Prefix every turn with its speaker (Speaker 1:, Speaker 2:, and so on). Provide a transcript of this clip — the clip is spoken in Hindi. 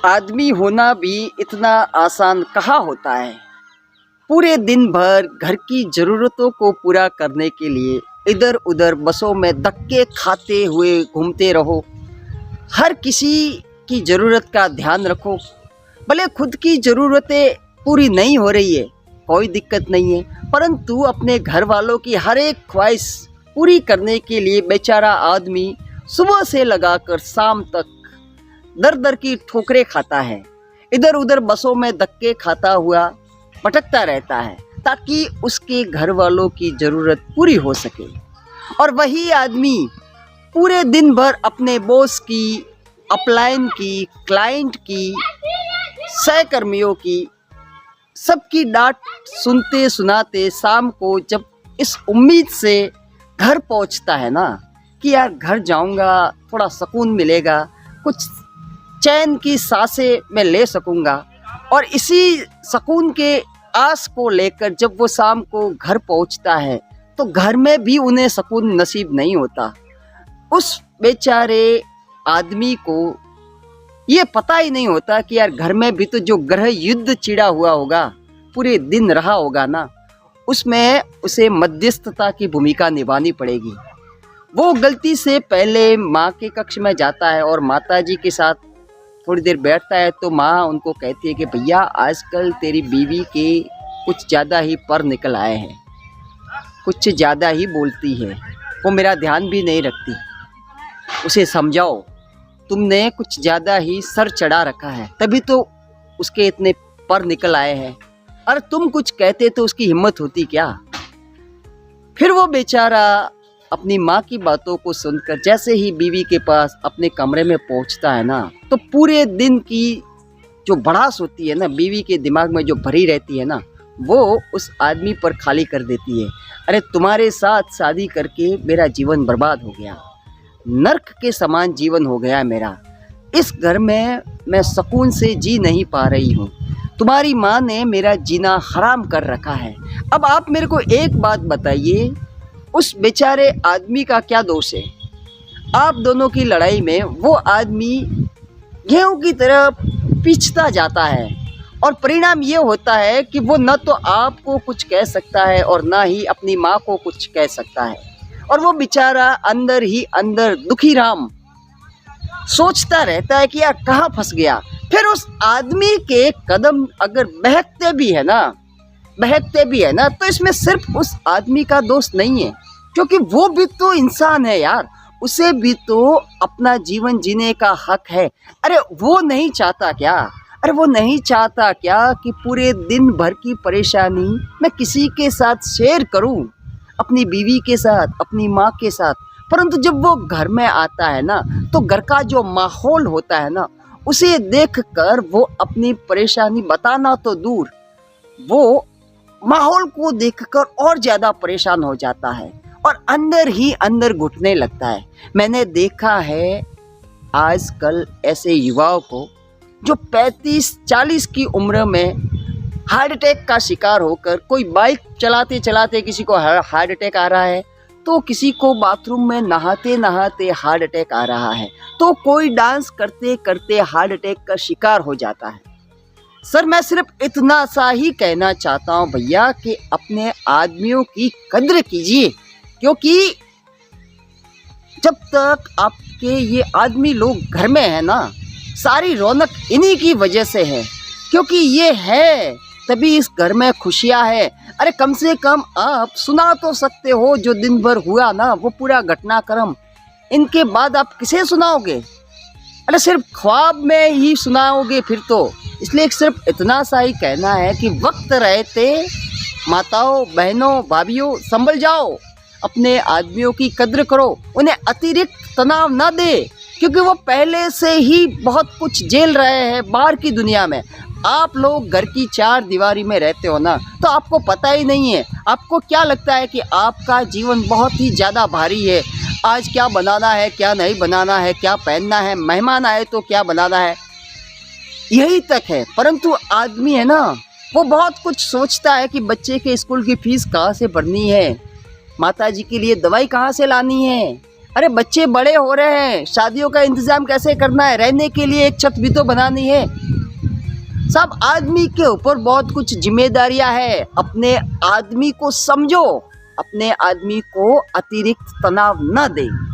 Speaker 1: आदमी होना भी इतना आसान कहाँ होता है। पूरे दिन भर घर की ज़रूरतों को पूरा करने के लिए इधर उधर बसों में धक्के खाते हुए घूमते रहो। हर किसी की ज़रूरत का ध्यान रखो। भले खुद की ज़रूरतें पूरी नहीं हो रही है, कोई दिक्कत नहीं है, परंतु अपने घर वालों की हर एक ख्वाहिश पूरी करने के लिए बेचारा आदमी सुबह से लगाकर शाम तक दर दर की ठोकरें खाता है। इधर उधर बसों में धक्के खाता हुआ भटकता रहता है ताकि उसके घर वालों की ज़रूरत पूरी हो सके। और वही आदमी पूरे दिन भर अपने बॉस की, अपलाइन की, क्लाइंट की, सहकर्मियों की, सबकी डांट सुनते सुनाते शाम को जब इस उम्मीद से घर पहुंचता है ना कि यार घर जाऊंगा, थोड़ा सुकून मिलेगा, कुछ चैन की सांसें मैं ले सकूंगा, और इसी सुकून के आस को लेकर जब वो शाम को घर पहुंचता है तो घर में भी उन्हें सुकून नसीब नहीं होता। उस बेचारे आदमी को ये पता ही नहीं होता कि यार घर में भी तो जो गृह युद्ध छिड़ा हुआ होगा, पूरे दिन रहा होगा ना, उसमें उसे मध्यस्थता की भूमिका निभानी पड़ेगी। वो गलती से पहले माँ के कक्ष में जाता है और माताजी के साथ थोड़ी देर बैठता है तो माँ उनको कहती है कि भैया आजकल तेरी बीवी के कुछ ज़्यादा ही पर निकल आए हैं, कुछ ज़्यादा ही बोलती है, वो मेरा ध्यान भी नहीं रखती, उसे समझाओ, तुमने कुछ ज़्यादा ही सर चढ़ा रखा है, तभी तो उसके इतने पर निकल आए हैं। अरे तुम कुछ कहते तो उसकी हिम्मत होती क्या। फिर वो बेचारा अपनी माँ की बातों को सुनकर जैसे ही बीवी के पास अपने कमरे में पहुँचता है ना, तो पूरे दिन की जो भड़ास होती है ना, बीवी के दिमाग में जो भरी रहती है ना, वो उस आदमी पर खाली कर देती है। अरे तुम्हारे साथ शादी करके मेरा जीवन बर्बाद हो गया, नर्क के समान जीवन हो गया मेरा, इस घर में मैं सुकून से जी नहीं पा रही हूँ, तुम्हारी माँ ने मेरा जीना हराम कर रखा है। अब आप मेरे को एक बात बताइए, उस बेचारे आदमी का क्या दोष है। आप दोनों की लड़ाई में वो आदमी गेहूं की तरह पिसता जाता है और परिणाम ये होता है कि वो न तो आपको कुछ कह सकता है और ना ही अपनी माँ को कुछ कह सकता है, और वो बेचारा अंदर ही अंदर दुखी राम सोचता रहता है कि यार कहाँ फंस गया। फिर उस आदमी के कदम अगर बहकते भी है ना, तो इसमें सिर्फ उस आदमी का दोष नहीं है, क्योंकि वो भी तो इंसान है यार, उसे भी तो अपना जीवन जीने का हक है। अरे वो नहीं चाहता क्या कि पूरे दिन भर की परेशानी मैं किसी के साथ शेयर करूं, अपनी बीवी के साथ, अपनी माँ के साथ, परंतु जब वो घर में आता है ना, तो घर का जो माहौल होता है ना, उसे देखकर वो अपनी परेशानी बताना तो दूर, वो माहौल को देखकर और ज़्यादा परेशान हो जाता है और अंदर ही अंदर घुटने लगता है। मैंने देखा है आजकल ऐसे युवाओं को जो 35-40 की उम्र में हार्ट अटैक का शिकार होकर, कोई बाइक चलाते चलाते किसी को हार्ट अटैक आ रहा है, तो किसी को बाथरूम में नहाते नहाते हार्ट अटैक आ रहा है, तो कोई डांस करते करते हार्ट अटैक का शिकार हो जाता है। सर मैं सिर्फ इतना सा ही कहना चाहता हूँ भैया कि अपने आदमियों की कद्र कीजिए, क्योंकि जब तक आपके ये आदमी लोग घर में है ना, सारी रौनक इन्हीं की वजह से है, क्योंकि ये है तभी इस घर में खुशियाँ है। अरे कम से कम आप सुना तो सकते हो जो दिन भर हुआ ना, वो पूरा घटनाक्रम, इनके बाद आप किसे सुनाओगे। अरे सिर्फ ख्वाब में ही सुनाओगे फिर तो। इसलिए सिर्फ इतना सा ही कहना है कि वक्त रहते माताओं, बहनों, भाभीयों संभल जाओ, अपने आदमियों की कद्र करो, उन्हें अतिरिक्त तनाव ना दे, क्योंकि वो पहले से ही बहुत कुछ झेल रहे हैं बाहर की दुनिया में। आप लोग घर की चार दीवारी में रहते हो ना, तो आपको पता ही नहीं है, आपको क्या लगता है कि आपका जीवन बहुत ही ज़्यादा भारी है, आज क्या बनाना है, क्या नहीं बनाना है, क्या पहनना है, मेहमान आए तो क्या बनाना है, यही तक है। परंतु आदमी है ना, वो बहुत कुछ सोचता है कि बच्चे के स्कूल की फीस कहाँ से भरनी है, माताजी के लिए दवाई कहाँ से लानी है, अरे बच्चे बड़े हो रहे हैं, शादियों का इंतजाम कैसे करना है, रहने के लिए एक छत भी तो बनानी है। सब आदमी के ऊपर बहुत कुछ जिम्मेदारियां है। अपने आदमी को समझो, अपने आदमी को अतिरिक्त तनाव न दे।